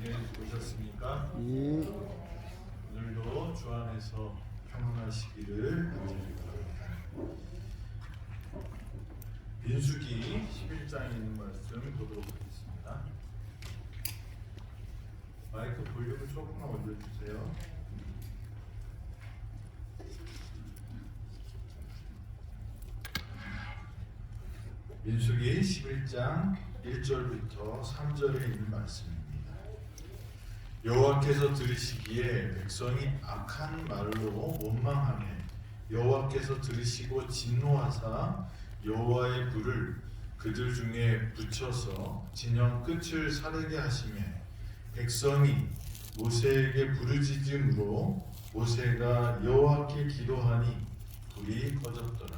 오셨습니까? 예. 오늘도 주 안에서 평안하시기를 바랍니다. 민수기 11장에 있는 말씀 보도록 하겠습니다. 마이크 볼륨을 조금만 올려주세요. 민수기 11장 1절부터 3절에 있는 말씀입니다. 여호와께서 들으시기에 백성이 악한 말로 원망하며 여호와께서 들으시고 진노하사 여호와의 불을 그들 중에 붙여서 진영 끝을 사르게 하시며 백성이 모세에게 부르짖음으로 모세가 여호와께 기도하니 불이 꺼졌더라.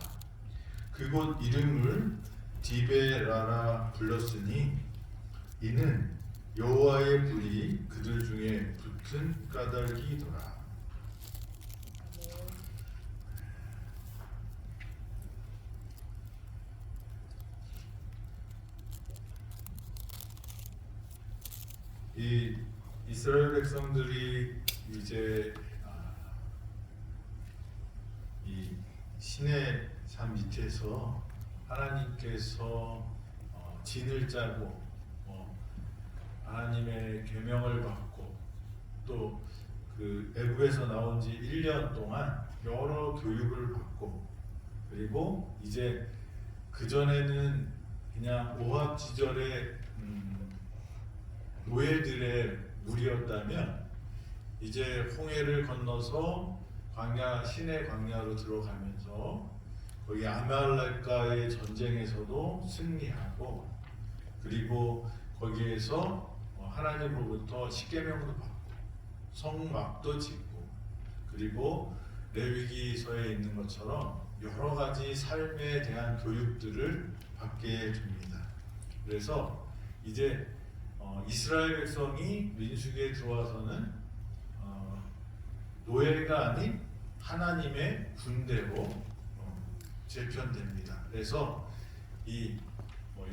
그곳 이름을 디베라라 불렀으니 이는 여호와의 불이 그들 중에 붙은 까닭이더라. 이 이스라엘 백성들이 이제 이 시내 산 밑에서 하나님께서 진을 짜고 하나님의 계명을 받고 또 그 애굽에서 나온 지 1년 동안 여러 교육을 받고 그리고 이제 그전에는 그냥 오합지졸의 노예들의 무리였다면 이제 홍해를 건너서 광야 시내 광야로 들어가면서 거기 아말렉과의 전쟁에서도 승리하고 그리고 거기에서 하나님으로부터 십계명도 받고 성막도 짓고 그리고 레위기서에 있는 것처럼 여러 가지 삶에 대한 교육들을 받게 됩니다. 그래서 이제 이스라엘 백성이 민수기에 들어와서는 노예가 아닌 하나님의 군대로 재편됩니다. 그래서 이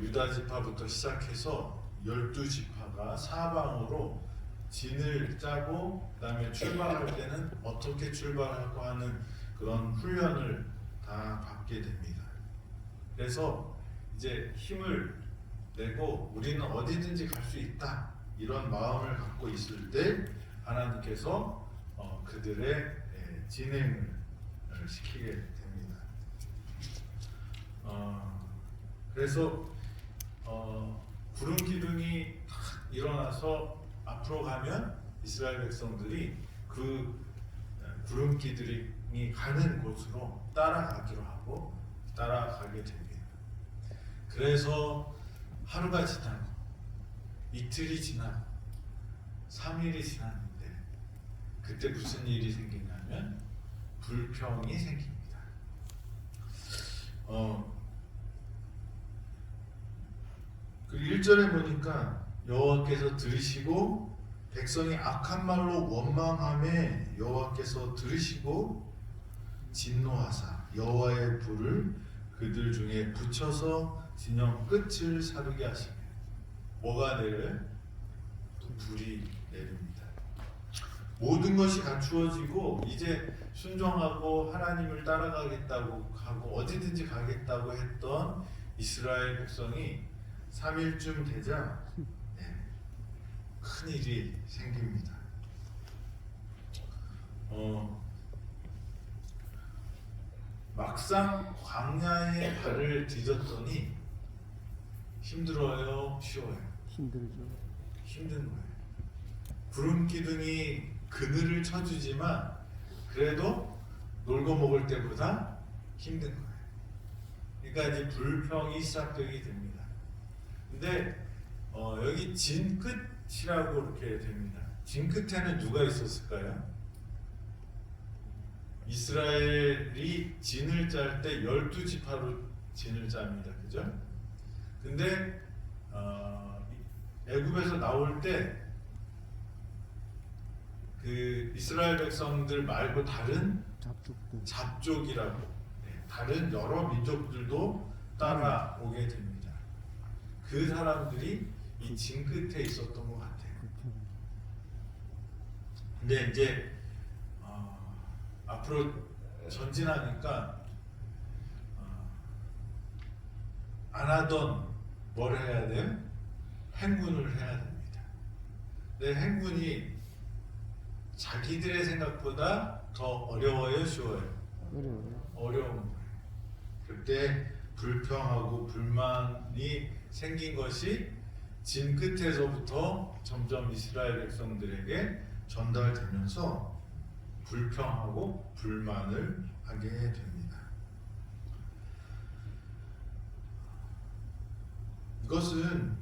유다 지파부터 시작해서 12지파가 사방으로 진을 짜고 그다음에 출발할 때는 어떻게 출발하고 하는 그런 훈련을 다 받게 됩니다. 그래서 이제 힘을 내고 우리는 어디든지 갈 수 있다 이런 마음을 갖고 있을 때 하나님께서 그들의 진행을 시키게 됩니다. 그래서 구름 기둥이 일어나서 앞으로 가면 이스라엘 백성들이 그 구름 기둥이 가는 곳으로 따라가기로 하고 따라가게 됩니다. 그래서 하루가 지나고 이틀이 지나고 3일이 지났는데 그때 무슨 일이 생기냐면 불평이 생깁니다. 그 1절에 보니까 여호와께서 들으시고 백성이 악한 말로 원망하며 여호와께서 들으시고 진노하사 여호와의 불을 그들 중에 붙여서 진영 끝을 사르게 하시며 뭐가 내려요? 불이 내립니다. 모든 것이 갖추어지고 이제 순종하고 하나님을 따라가겠다고 하고 어디든지 가겠다고 했던 이스라엘 백성이 3일쯤 되자 큰 일이 생깁니다. 막상 광야에 발을 디뎠더니 힘들어요? 쉬워요? 힘들죠. 힘든 거예요. 구름 기둥이 그늘을 쳐주지만 그래도 놀고 먹을 때보다 힘든 거예요. 그러니까 이제 불평이 시작되게 됩니다. 근데 여기 진 끝이라고 이렇게 됩니다. 진 끝에는 누가 있었을까요? 이스라엘이 진을 짤 때 12지파로 진을 짭니다. 그죠? 근데 애굽에서 나올 때 그 이스라엘 백성들 말고 다른 잡족이라고 다른 여러 민족들도 따라오게 됩니다. 그 사람들이 이 진 끝에 있었던 것 같아요. 근데 이제 앞으로 전진하니까 안 하던 뭘 해야 돼요? 행군을 해야 됩니다. 근데 행군이 자기들의 생각보다 더 어려워요, 쉬워요? 어려운 거예요. 그때 불평하고 불만이 생긴 것이 진 끝에서부터 점점 이스라엘 백성들에게 전달되면서 불평하고 불만을 하게 됩니다. 이것은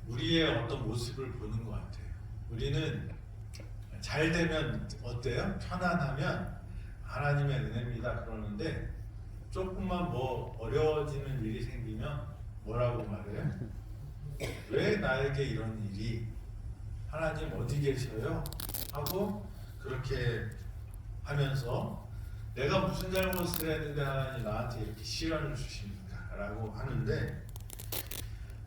우리의 어떤 모습을 보는 것 같아요. 우리는 잘 되면 어때요? 편안하면 하나님의 은혜입니다 그러는데 조금만 뭐 어려워지는 일이 생기면 뭐라고 말해요? 왜 나에게 이런 일이? 하나님 어디 계셔요? 하고 그렇게 하면서 내가 무슨 잘못을 했는데 하나님 나한테 이렇게 시련을 주십니까? 라고 하는데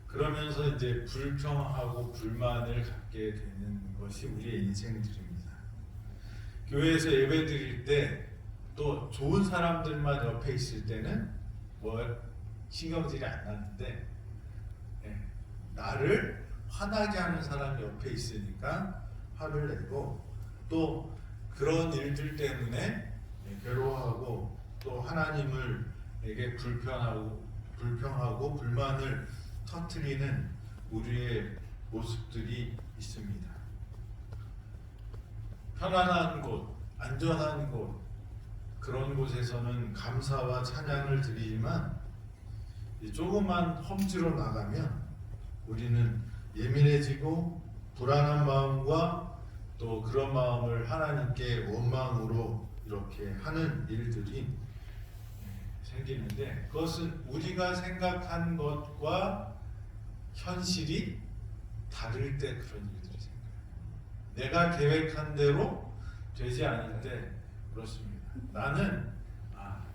그러면서 이제 불평하고 불만을 갖게 되는 것이 우리의 인생들입니다. 교회에서 예배 드릴 때 또 좋은 사람들만 옆에 있을 때는 뭐 신경질이 안 나는데 나를 화나게 하는 사람이 옆에 있으니까 화를 내고 또 그런 일들 때문에 괴로워하고 또 하나님을에게 불평하고 불만을 터뜨리는 우리의 모습들이 있습니다. 편안한 곳, 안전한 곳, 그런 곳에서는 감사와 찬양을 드리지만 조금만 험지로 나가면 우리는 예민해지고 불안한 마음과 또 그런 마음을 하나님께 원망으로 이렇게 하는 일들이 생기는데 그것은 우리가 생각한 것과 현실이 다를 때 그런 일들이 생겨요. 내가 계획한 대로 되지 않을 때 그렇습니다. 나는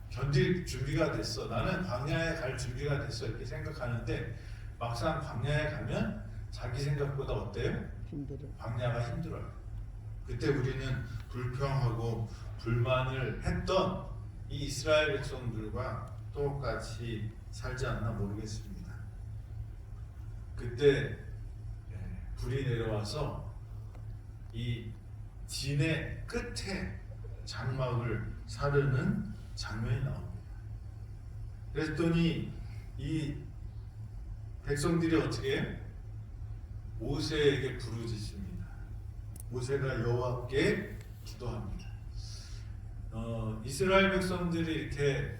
견딜 준비가 됐어. 나는 광야에 갈 준비가 됐어. 이렇게 생각하는데 막상 광야에 가면 자기 생각보다 어때요? 힘들어요. 광야가 힘들어요. 그때 우리는 불평하고 불만을 했던 이 이스라엘 백성들과 똑같이 살지 않나 모르겠습니다. 그때 불이 내려와서 이 진의 끝에 장막을 사르는 장면이 나옵니다. 그랬더니 이 백성들이 어떻게 해요? 모세에게 부르짖습니다. 모세가 여호와께 기도합니다. 이스라엘 백성들이 이렇게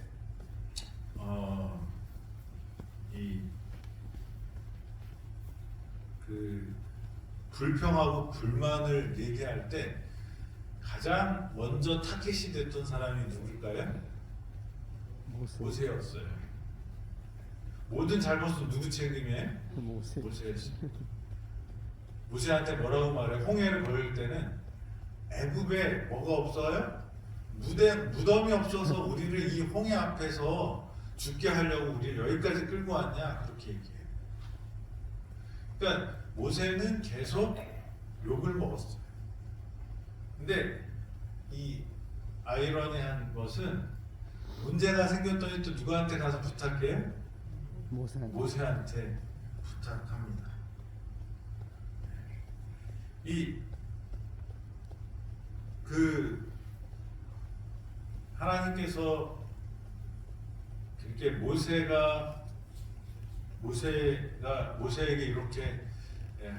불평하고 불만을 얘기할 때 가장 먼저 타겟이 됐던 사람이 누굴까요? 모세였어요. 모든 잘못은 누구 책임이에요? 모세였어요. 모세한테 뭐라고 말해? 홍해를 걸을 때는 애굽에 뭐가 없어요? 무덤이 없어서 우리를 이 홍해 앞에서 죽게 하려고 우리를 여기까지 끌고 왔냐? 그렇게 얘기해요. 그러니까 모세는 계속 욕을 먹었어요. 근데 이 아이러니한 것은 문제가 생겼더니 또 누구한테 가서 부탁해요? 모세한테 부탁합니다. 하나님께서 그렇게 모세에게 이렇게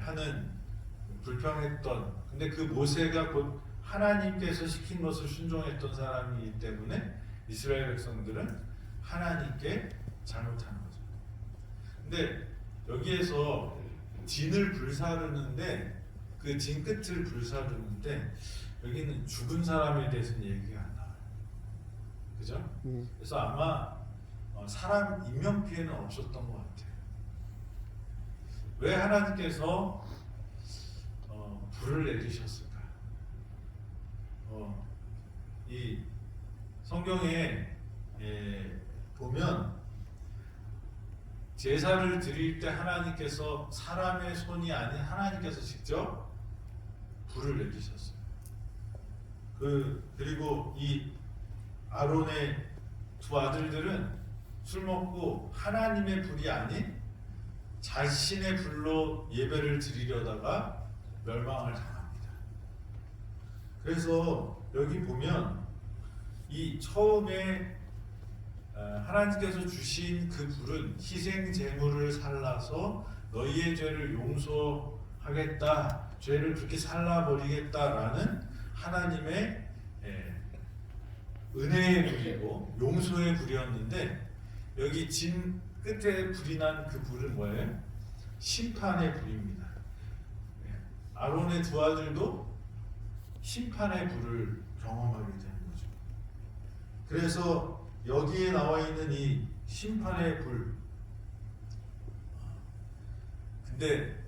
하는 불평했던, 근데 그 모세가 곧 하나님께서 시킨 것을 순종했던 사람이기 때문에 이스라엘 백성들은 하나님께 잘못하는 거죠. 근데 여기에서 진을 불사르는데 그 진 끝을 불사르는데 여기는 죽은 사람에 대해서는 얘기가 안 나와요. 그죠? 그래서 아마 사람 인명 피해는 없었던 것 같아요. 왜 하나님께서 불을 내리셨을까? 이 성경에 보면 제사를 드릴 때 하나님께서 사람의 손이 아닌 하나님께서 직접 불을 내리셨어요. 그리고 이 아론의 두 아들들은 술 먹고 하나님의 불이 아닌 자신의 불로 예배를 드리려다가 멸망을 당합니다. 그래서 여기 보면 이 처음에 하나님께서 주신 그 불은 희생 제물을 살라서 너희의 죄를 용서하겠다, 죄를 그렇게 살라버리겠다라는 하나님의 은혜의 불이고 용서의 불이었는데, 여기 진 끝에 불이 난 그 불은 뭐예요? 심판의 불입니다. 아론의 두 아들도 심판의 불을 경험하게 되는 거죠. 그래서 여기에 나와 있는 이 심판의 불, 근데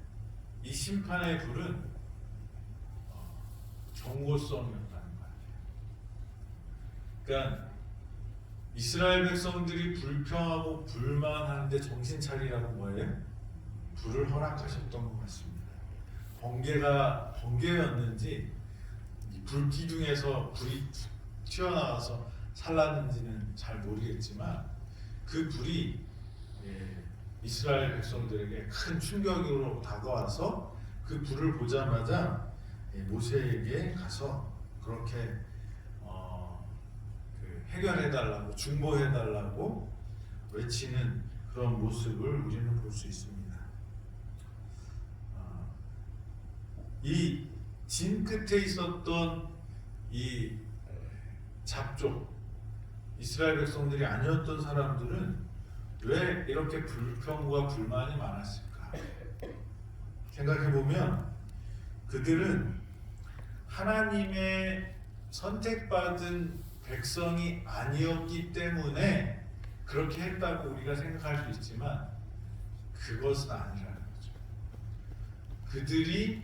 이 심판의 불은 경고성이었다는 거예요. 그러니까 이스라엘 백성들이 불평하고 불만하는데 정신 차리라고 뭐예요? 불을 허락하셨던 것 같습니다. 번개였는지 불기둥에서 불이 튀어나와서 살랐는지는 잘 모르겠지만 그 불이 이스라엘 백성들에게 큰 충격으로 다가와서 그 불을 보자마자 모세에게 가서 그렇게 해결해달라고, 중보해달라고 외치는 그런 모습을 우리는 볼 수 있습니다. 이 진 끝에 있었던 이 잡족, 이스라엘 백성들이 아니었던 사람들은 왜 이렇게 불평과 불만이 많았을까? 생각해보면 그들은 하나님의 선택받은 백성이 아니었기 때문에 그렇게 했다고 우리가 생각할 수 있지만 그것은 아니라는 거죠. 그들이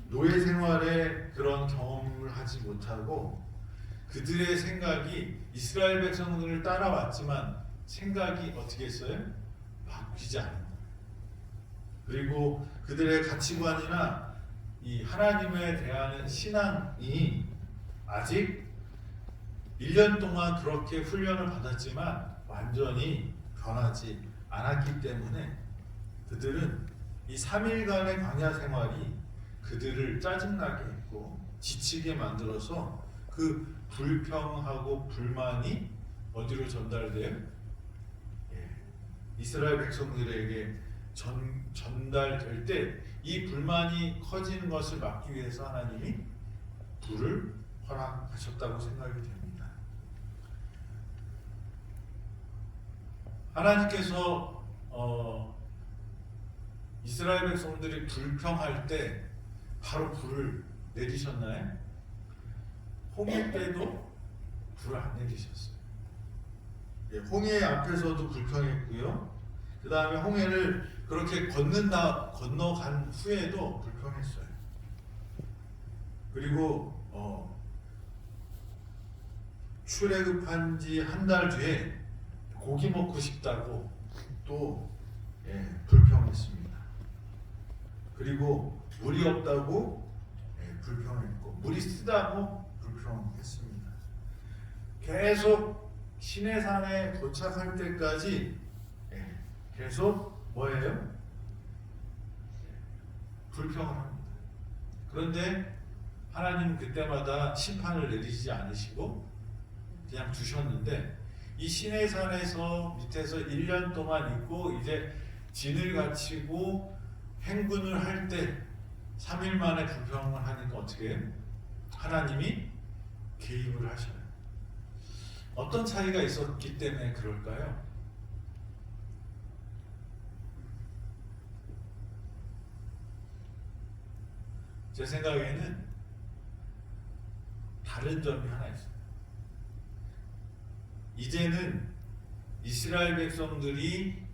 노예 생활에 그런 경험을 하지 못하고 그들의 생각이 이스라엘 백성들을 따라왔지만 생각이 어떻게 했어요? 바뀌지 않은 거예요. 그리고 그들의 가치관이나 이 하나님에 대한 신앙이 아직 1년 동안 그렇게 훈련을 받았지만 완전히 변하지 않았기 때문에 그들은 이 3일간의 광야 생활이 그들을 짜증나게 했고 지치게 만들어서 그 불평하고 불만이 어디로 전달돼요? 이스라엘 백성들에게 전달될 때 이 불만이 커지는 것을 막기 위해서 하나님이 불을 허락하셨다고 생각이 됩니다. 하나님께서 이스라엘 백성들이 불평할 때 바로 불을 내리셨나요? 홍해 때도 불을 안 내리셨어요. 홍해 앞에서도 불평했고요. 그 다음에 홍해를 그렇게 건너간 후에도 불평했어요. 그리고 출애굽한 지 한 달 뒤에 고기 먹고 싶다고 또 불평했습니다. 그리고 물이 없다고 불평했고 물이 쓰다고 불평했습니다. 계속 시내산에 도착할 때까지 계속 뭐예요? 불평을 합니다. 그런데 하나님은 그때마다 심판을 내리지 않으시고 그냥 두셨는데 이 시내산에서 밑에서 1년 동안 있고 이제 진을 갖추고 행군을 할 때 3일 만에 불평을 하니까 어떻게 해요? 하나님이 개입을 하셔요. 어떤 차이가 있었기 때문에 그럴까요? 제 생각에는 다른 점이 하나 있어요. 이제는 이스라엘 백성들이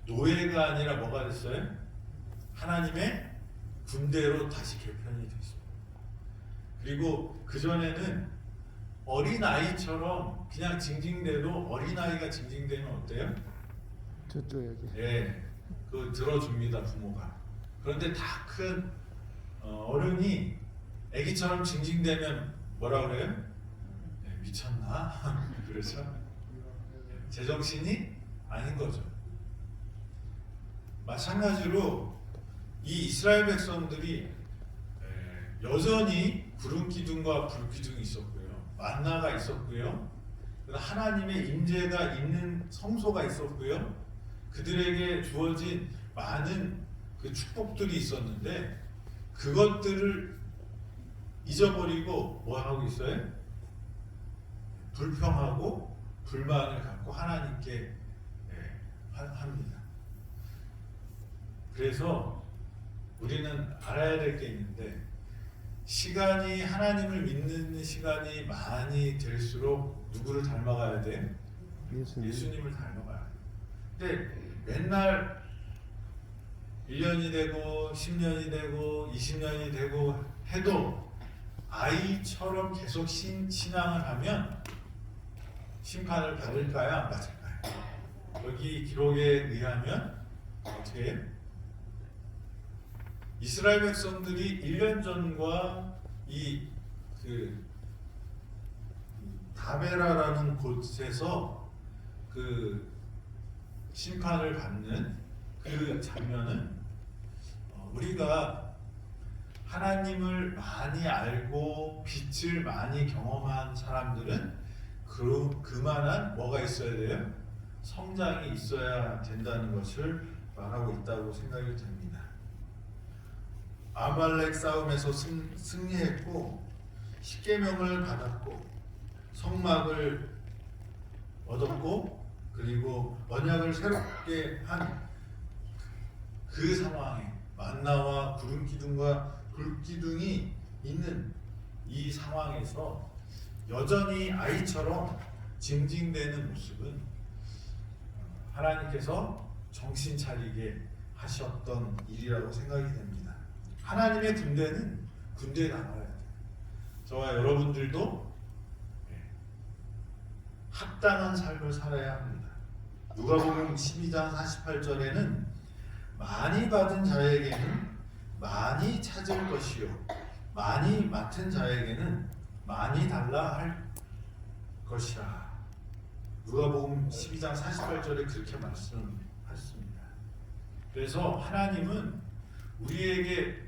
노예가 아니라 뭐가 됐어요? 하나님의 군대로 다시 개편이 됐습니다. 그리고 그전에는 어린아이처럼 그냥 징징대도 어린아이가 징징대면 어때요? 저쪽에. 그 들어줍니다, 부모가. 그런데 다 큰 어른이 애기처럼 징징대면 뭐라 그래요? 네, 미쳤나? 그렇죠? 제정신이 아닌 거죠. 마찬가지로 이 이스라엘 백성들이 여전히 구름 기둥과 불 기둥이 있었고요, 만나가 있었고요, 하나님의 임재가 있는 성소가 있었고요, 그들에게 주어진 많은 그 축복들이 있었는데 그것들을 잊어버리고 뭐 하고 있어요? 불평하고 불만을 갖고 하나님께 합니다. 그래서 우리는 알아야 될 게 있는데, 시간이 하나님을 믿는 시간이 많이 될수록 누구를 닮아가야 돼? 예수님을 닮아가야 돼. 근데 맨날 1년이 되고 10년이 되고 20년이 되고 해도 아이처럼 계속 신앙을 하면 심판을 받을까요? 안 받을까요? 여기 기록에 의하면 어떻게 해요? 이스라엘 백성들이 1년 전과 이 다베라라는 곳에서 그 심판을 받는 그 장면은 우리가 하나님을 많이 알고 빛을 많이 경험한 사람들은 그만한 뭐가 있어야 돼요? 성장이 있어야 된다는 것을 말하고 있다고 생각이 됩니다. 아말렉 싸움에서 승리했고 십계명을 받았고 성막을 얻었고 그리고 언약을 새롭게 한 그 상황에 만나와 구름 기둥과 불 기둥이 있는 이 상황에서 여전히 아이처럼 징징대는 모습은 하나님께서 정신 차리게 하셨던 일이라고 생각이 됩니다. 하나님의 군대는 군대에 나가야 돼요. 저와 여러분들도 합당한 삶을 살아야 합니다. 누가복음 12장 48절에는 많이 받은 자에게는 많이 찾을 것이요 많이 맡은 자에게는 많이 달라 할 것이라. 누가복음 12장 48절에 그렇게 말씀하셨습니다. 그래서 하나님은 우리에게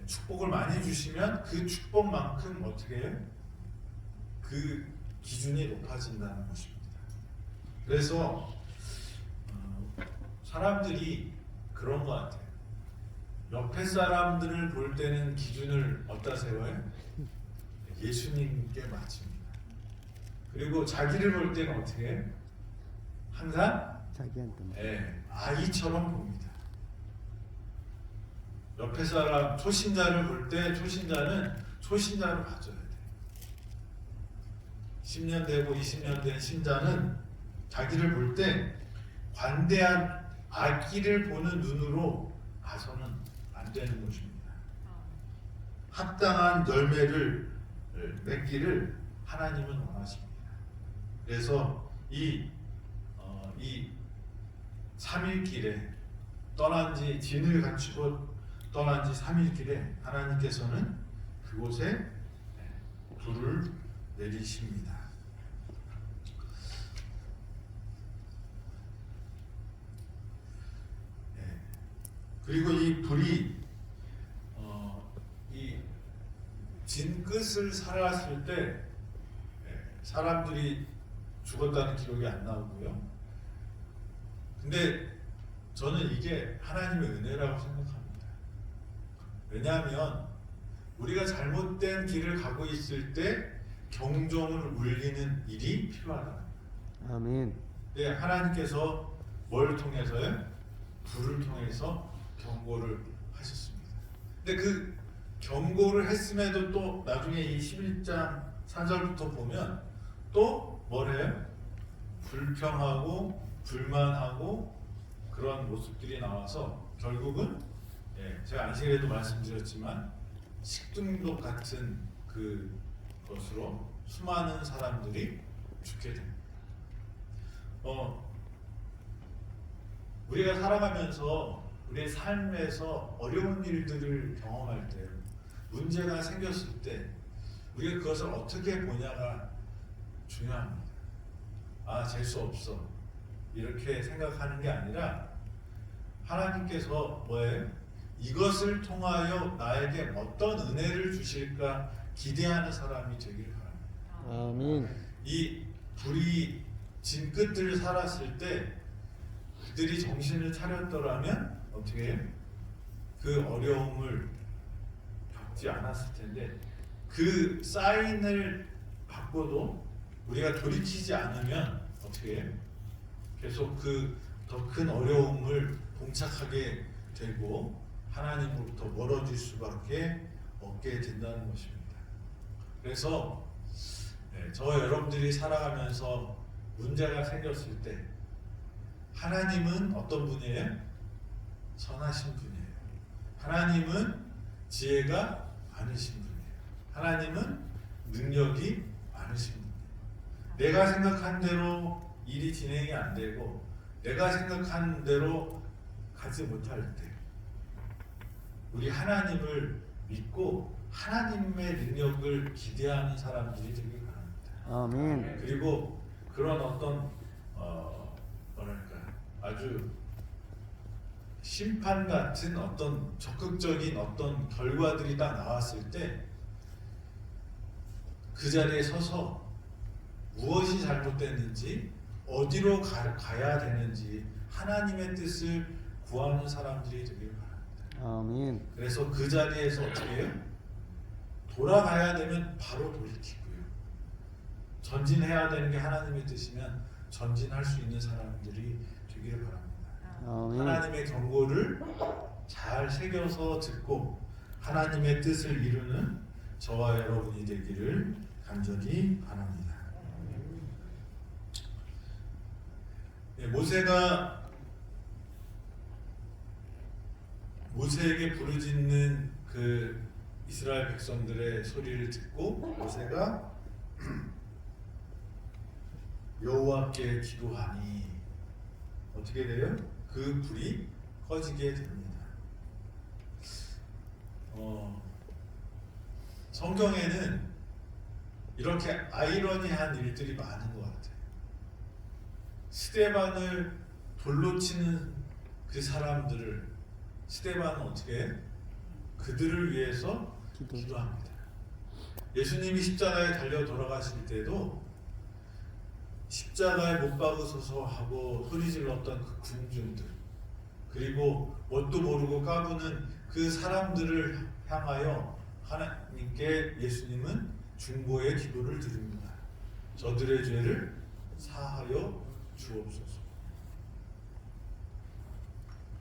축복을 많이 주시면 그 축복만큼 어떻게 해요? 그 기준이 높아진다는 것입니다. 그래서 사람들이 그런 것 같아요. 옆에 사람들을 볼 때는 기준을 어디다 세워요? 예수님께 맞춥니다. 그리고 자기를 볼 때는 어떻게 해요? 항상 자기한테 아이처럼 봅니다. 옆에 사람 초신자를 볼 때 초신자는 초신자로 봐줘야 돼요. 10년 되고 20년 된 신자는 자기를 볼 때 관대한 아기를 보는 눈으로 봐서는 안 되는 것입니다. 합당한 열매를 맺기를 하나님은 원하십니다. 그래서 이 3일길에 떠난 지 진을 갖추고 떠난 지 3일길에 하나님께서는 그곳에 불을 내리십니다. 그리고 이 불이 이 진끝을 살았을 때 사람들이 죽었다는 기록이 안 나오고요. 근데 저는 이게 하나님의 은혜라고 생각합니다. 왜냐하면 우리가 잘못된 길을 가고 있을 때 경종을 울리는 일이 필요하다. 아멘. 네, 하나님께서 뭘 통해서요? 불을 통해서 경고를 하셨습니다. 근데 그 경고를 했음에도 또 나중에 이 11장 4절부터 보면 또 뭐래요? 불평하고 불만하고 그런 모습들이 나와서 결국은 제가 안식일에도 말씀드렸지만 식중독 같은 그것으로 수많은 사람들이 죽게 됩니다. 우리가 살아가면서 우리의 삶에서 어려운 일들을 경험할 때 문제가 생겼을 때 우리가 그것을 어떻게 보냐가 중요합니다. 아, 재수 없어. 이렇게 생각하는 게 아니라 하나님께서 뭐예요? 이것을 통하여 나에게 어떤 은혜를 주실까 기대하는 사람이 되기를 바랍니다. 아멘. 이 불이 진 끝을 살았을 때 그들이 정신을 차렸더라면 어떻게 해요? 그 어려움을 겪지 않았을 텐데 그 사인을 받고도 우리가 돌이키지 않으면 어떻게 해요? 계속 그 더 큰 어려움을 봉착하게 되고 하나님으로부터 멀어질 수밖에 없게 된다는 것입니다. 그래서 저와 여러분들이 살아가면서 문제가 생겼을 때 하나님은 어떤 분이에요? 선하신 분이에요. 하나님은 지혜가 많으신 분이에요. 하나님은 능력이 많으신 분이에요. 내가 생각한 대로 일이 진행이 안 되고 내가 생각한 대로 가지 못할 때 우리 하나님을 믿고 하나님의 능력을 기대하는 사람들이 되길 바랍니다. 아멘. 그리고 그런 어떤 뭐랄까 아주 심판 같은 어떤 적극적인 어떤 결과들이 딱 나왔을 때 그 자리에 서서 무엇이 잘못됐는지 어디로 가야 되는지 하나님의 뜻을 구하는 사람들이 되길 바랍니다. 아멘. 그래서 그 자리에서 어떻게 해요? 돌아가야 되면 바로 돌이키고요. 전진해야 되는 게 하나님의 뜻이면 전진할 수 있는 사람들이 되기를 바랍니다. 아멘. 하나님의 경고를 잘 새겨서 듣고 하나님의 뜻을 이루는 저와 여러분이 되기를 간절히 바랍니다. 모세에게 부르짖는 그 이스라엘 백성들의 소리를 듣고 모세가 여호와께 기도하니 어떻게 돼요? 그 불이 꺼지게 됩니다. 성경에는 이렇게 아이러니한 일들이 많은 것 같아요. 스데반을 돌로 치는 그 사람들을 스데반은 어떻게 해? 그들을 위해서 기도합니다. 예수님이 십자가에 달려 돌아가실 때도 십자가에 못 박으소서 하고 소리 질렀던 그 군중들 그리고 뭣도 모르고 까부는 그 사람들을 향하여 하나님께 예수님은 중보의 기도를 드립니다. 저들의 죄를 사하여 주옵소서.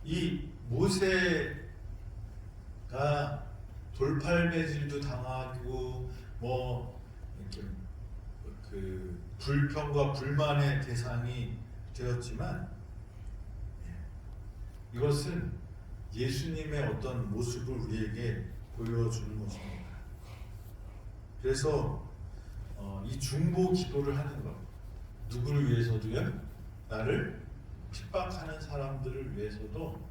이 모세가 돌팔매질도 당하고 뭐 이렇게 그 불평과 불만의 대상이 되었지만 이것은 예수님의 어떤 모습을 우리에게 보여주는 것입니다. 그래서 이 중보 기도를 하는 것 누구를 위해서도요? 나를 핍박하는 사람들을 위해서도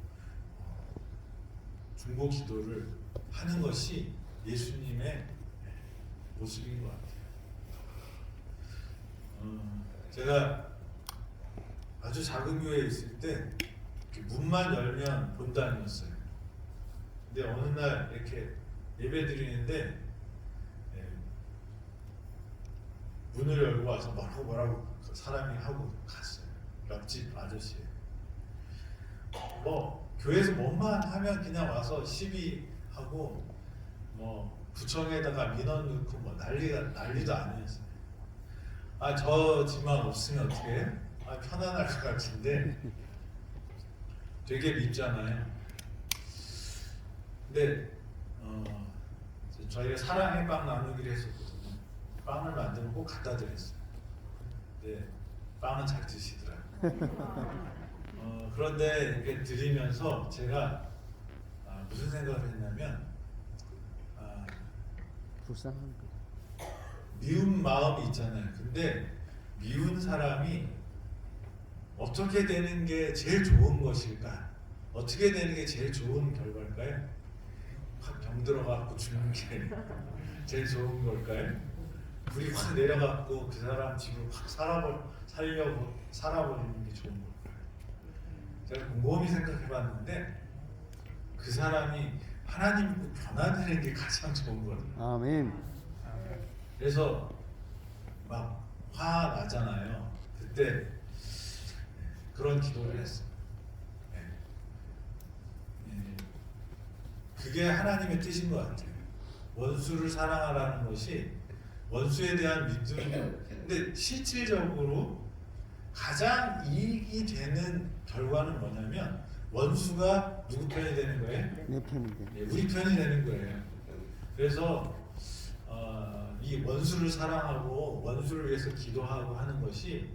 중보 기도를 하는 것이 예수님의 모습인 것 같아요. 제가 아주 작은 교회에 있을 때 문만 열면 본당이었어요. 근데 어느 날 이렇게 예배 드리는데 문을 열고 와서 뭐라고 사람이 하고 갔어요. 옆집 아저씨예요. 뭐 교회에서 뭐만 하면 그냥 와서 시비하고 뭐 구청에다가 민원 넣고 뭐 난리도 아니었어요. 저 집만 없으면 어떻게 해? 편안할 것 같은데 되게 밉잖아요. 근데 저희가 사랑의 빵 나누기로 했었거든요. 빵을 만들면 꼭 갖다 드렸어요. 근데 빵은 잘 드시더라고요. 그런데 이렇게 드리면서 제가 무슨 생각을 했냐면 불쌍한 거. 미운 마음이 있잖아요. 근데 미운 사람이 어떻게 되는 게 제일 좋은 것일까? 어떻게 되는 게 제일 좋은 결과일까요? 확 병들어갖고 죽는 게 제일 좋은 걸까요? 불이 확 내려갖고 그 사람 집을 확 살아버리는 게 좋은 걸까요? 제가 곰곰이 생각해봤는데 그 사람이 하나님으로 변화되는 게 가장 좋은 거예요. 아멘. 그래서 막 화 나잖아요. 그때 그런 기도를 했어요. 그게 하나님의 뜻인 것 같아요. 원수를 사랑하라는 것이 원수에 대한 믿음. 근데 실질적으로 가장 이익이 되는 결과는 뭐냐면 원수가 누구 편이 되는 거예요? 내 편인데. 예, 우리 편이 되는 거예요. 그래서 이 원수를 사랑하고 원수를 위해서 기도하고 하는 것이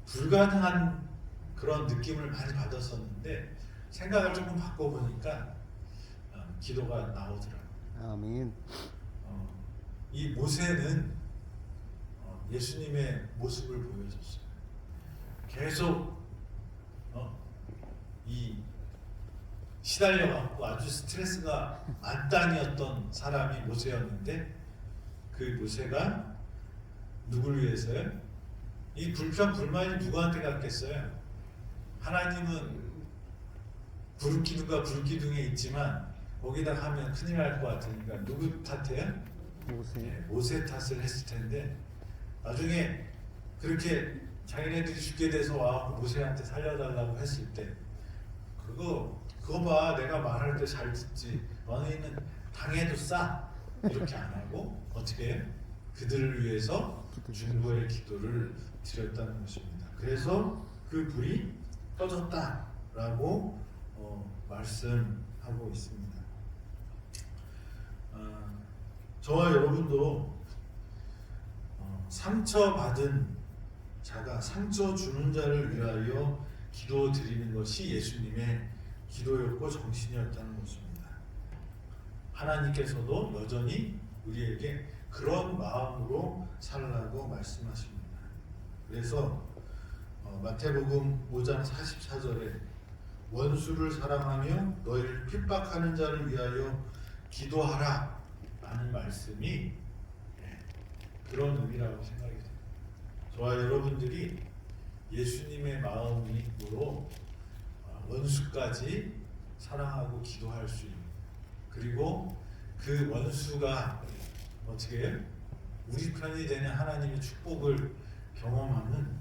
불가능한 그런 느낌을 많이 받았었는데 생각을 조금 바꿔보니까 기도가 나오더라고요. 아멘. 이 모세는 예수님의 모습을 보여줬어요. 계속 이 시달려갖고 아주 스트레스가 만땅이었던 사람이 모세였는데 그 모세가 누굴 위해서요? 이 불평 불만이 누구한테 갔겠어요? 하나님은 부르기둥과 불기둥에 있지만 거기다 하면 큰일 날 것 같으니까 누구 탓해요? 모세. 모세 탓을 했을 텐데 나중에 그렇게 자기네들이 죽게 돼서 와 모세한테 살려달라고 했을 때 그거 봐 내가 말할 때 잘 듣지 너희는 당해도 싸 이렇게 안 하고 어떻게 해요? 그들을 위해서 중보의 기도를 드렸다는 것입니다. 그래서 그 불이 꺼졌다라고 말씀하고 있습니다. 저와 여러분도 상처받은 자가 상처 주는 자를 위하여 기도 드리는 것이 예수님의 기도였고 정신이었다는 것입니다. 하나님께서도 여전히 우리에게 그런 마음으로 살라고 말씀하십니다. 그래서 마태복음 5장 44절에 원수를 사랑하며 너희를 핍박하는 자를 위하여 기도하라 라는 말씀이 그런 의미라고 생각이 됩니다. 저와 여러분들이 예수님의 마음으로 원수까지 사랑하고 기도할 수 있는, 그리고 그 원수가 어떻게 해요? 우리 편이 되는 하나님의 축복을 경험하는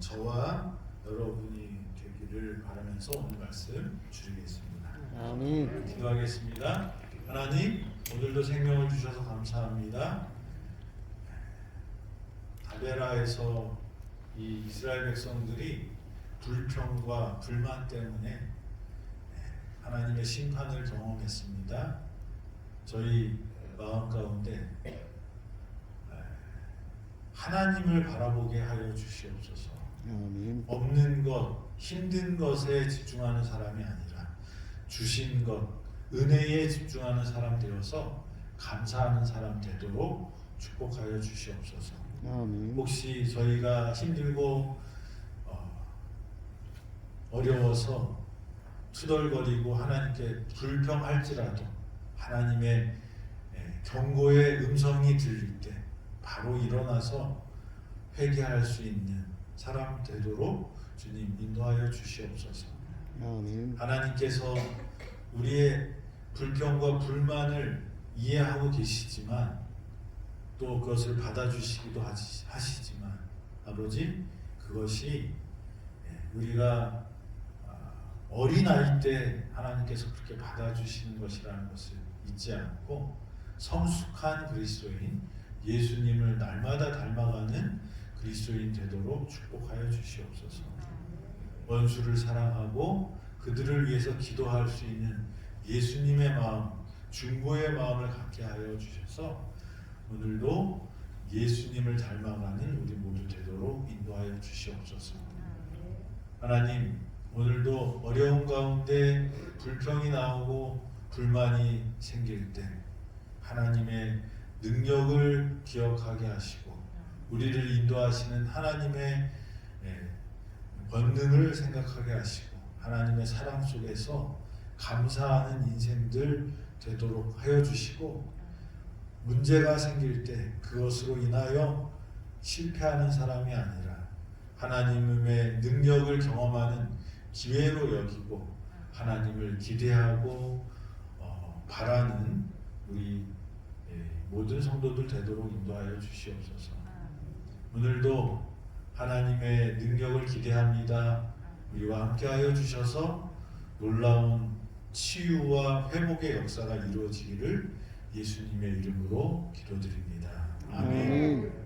저와 여러분이 되기를 바라면서 오늘 말씀 줄이겠습니다. 아멘. 기도하겠습니다. 하나님, 오늘도 생명을 주셔서 감사합니다. 다베라에서 이 이스라엘 백성들이 불평과 불만 때문에 하나님의 심판을 경험했습니다. 저희 마음 가운데 하나님을 바라보게 하여 주시옵소서. 아멘. 없는 것, 힘든 것에 집중하는 사람이 아니라 주신 것, 은혜에 집중하는 사람 되어서 감사하는 사람 되도록 축복하여 주시옵소서. 아멘. 혹시 저희가 힘들고 어려워서 투덜거리고 하나님께 불평할지라도 하나님의 경고의 음성이 들릴 때 바로 일어나서 회개할 수 있는 사람 되도록 주님 인도하여 주시옵소서. 아멘. 하나님께서 우리의 불평과 불만을 이해하고 계시지만 또 그것을 받아주시기도 하시지만 아버지, 그것이 우리가 어린아이 때 하나님께서 그렇게 받아주시는 것이라는 것을 잊지 않고 성숙한 그리스도인, 예수님을 날마다 닮아가는 그리스도인 되도록 축복하여 주시옵소서. 원수를 사랑하고 그들을 위해서 기도할 수 있는 예수님의 마음, 중보의 마음을 갖게 하여 주셔서 오늘도 예수님을 닮아가는 우리 모두 되도록 인도하여 주시옵소서. 하나님, 오늘도 어려운 가운데 불평이 나오고 불만이 생길 때 하나님의 능력을 기억하게 하시고 우리를 인도하시는 하나님의 권능을 생각하게 하시고 하나님의 사랑 속에서 감사하는 인생들 되도록 하여 주시고, 문제가 생길 때 그것으로 인하여 실패하는 사람이 아니라 하나님의 능력을 경험하는 기회로 여기고 하나님을 기대하고 바라는 우리 모든 성도들 되도록 인도하여 주시옵소서. 오늘도 하나님의 능력을 기대합니다. 우리와 함께하여 주셔서 놀라운 치유와 회복의 역사가 이루어지기를 예수님의 이름으로 기도드립니다. 아멘. 아멘.